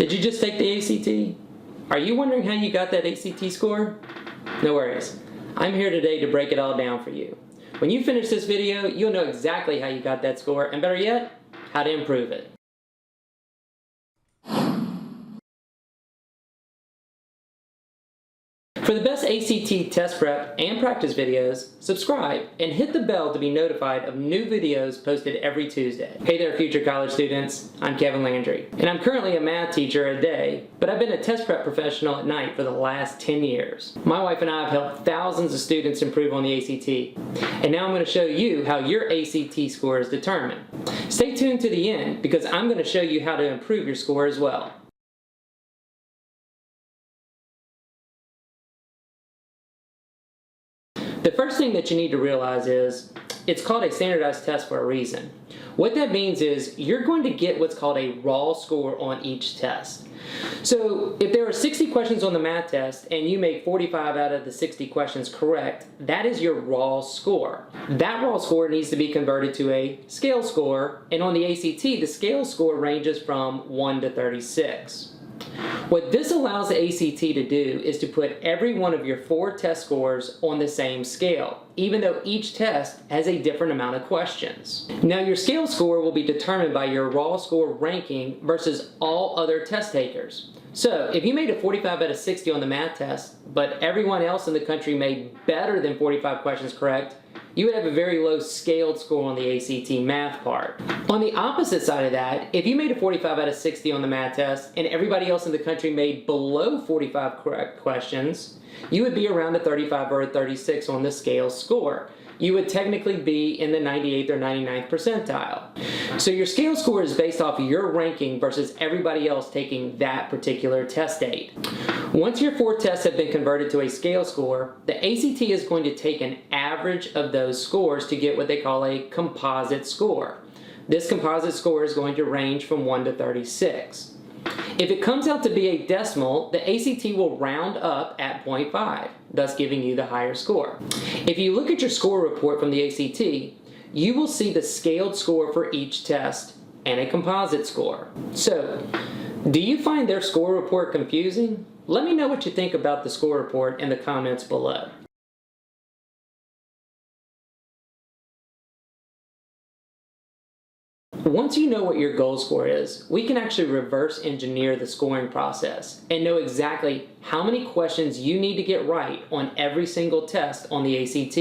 Did you just take the ACT? Are you wondering how you got that ACT score? No worries. I'm here today to break it all down for you. When you finish this video, you'll know exactly how you got that score, and better yet, how to improve it. For the best ACT test prep and practice videos, subscribe and hit the bell to be notified of new videos posted every Tuesday. Hey there, future college students. I'm Kevin Landry, and I'm currently a math teacher at day, but I've been a test prep professional at night for the last 10 years. My wife and I have helped thousands of students improve on the ACT, and now I'm going to show you how your ACT score is determined. Stay tuned to the end because I'm going to show you how to improve your score as well. The first thing that you need to realize is it's called a standardized test for a reason. What that means is you're going to get what's called a raw score on each test. So if there are 60 questions on the math test and you make 45 out of the 60 questions correct, that is your raw score. That raw score needs to be converted to a scale score, and on the ACT, the scale score ranges from 1 to 36. What this allows the ACT to do is to put every one of your 4 test scores on the same scale, even though each test has a different amount of questions. Now your scale score will be determined by your raw score ranking versus all other test takers. So if you made a 45 out of 60 on the math test, but everyone else in the country made better than 45 questions correct, you would have a very low scaled score on the ACT math part. On the opposite side of that, if you made a 45 out of 60 on the math test and everybody else in the country made below 45 correct questions, you would be around a 35 or a 36 on the scale score. You would technically be in the 98th or 99th percentile. So your scale score is based off of your ranking versus everybody else taking that particular test date. Once your 4 tests have been converted to a scale score, the ACT is going to take an average of those scores to get what they call a composite score. This composite score is going to range from 1 to 36. If it comes out to be a decimal, the ACT will round up at 0.5, thus giving you the higher score. If you look at your score report from the ACT, you will see the scaled score for each test and a composite score. So, do you find their score report confusing? Let me know what you think about the score report in the comments below. Once you know what your goal score is, we can actually reverse engineer the scoring process and know exactly how many questions you need to get right on every single test on the ACT.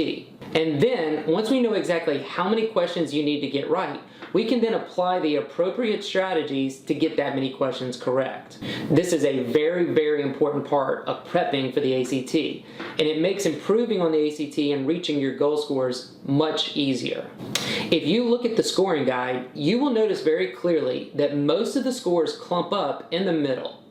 And then, once we know exactly how many questions you need to get right, we can then apply the appropriate strategies to get that many questions correct. This is a very, very important part of prepping for the ACT, and it makes improving on the ACT and reaching your goal scores much easier. If you look at the scoring guide, you will notice very clearly that most of the scores clump up in the middle.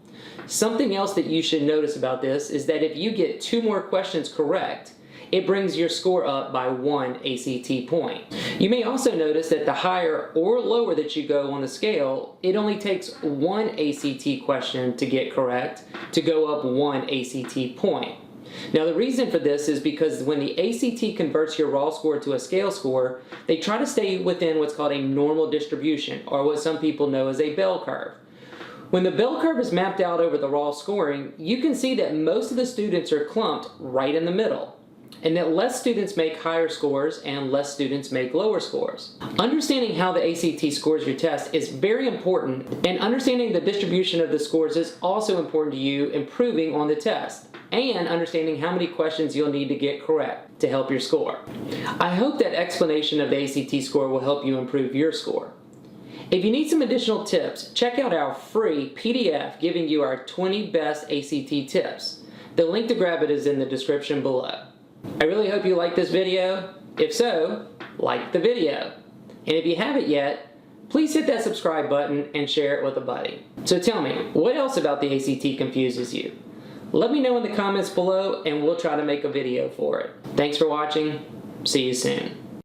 Something else that you should notice about this is that if you get 2 more questions correct, it brings your score up by 1 ACT point. You may also notice that the higher or lower that you go on the scale, it only takes 1 ACT question to get correct to go up 1 ACT point. Now the reason for this is because when the ACT converts your raw score to a scale score, they try to stay within what's called a normal distribution, or what some people know as a bell curve. When the bell curve is mapped out over the raw scoring, you can see that most of the students are clumped right in the middle, and that less students make higher scores and less students make lower scores. Understanding how the ACT scores your test is very important, and understanding the distribution of the scores is also important to you improving on the test, and understanding how many questions you'll need to get correct to help your score. I hope that explanation of the ACT score will help you improve your score. If you need some additional tips, check out our free PDF giving you our 20 best ACT tips. The link to grab it is in the description below. I really hope you liked this video. If so, like the video. And if you haven't yet, please hit that subscribe button and share it with a buddy. So tell me, what else about the ACT confuses you? Let me know in the comments below and we'll try to make a video for it. Thanks for watching. See you soon.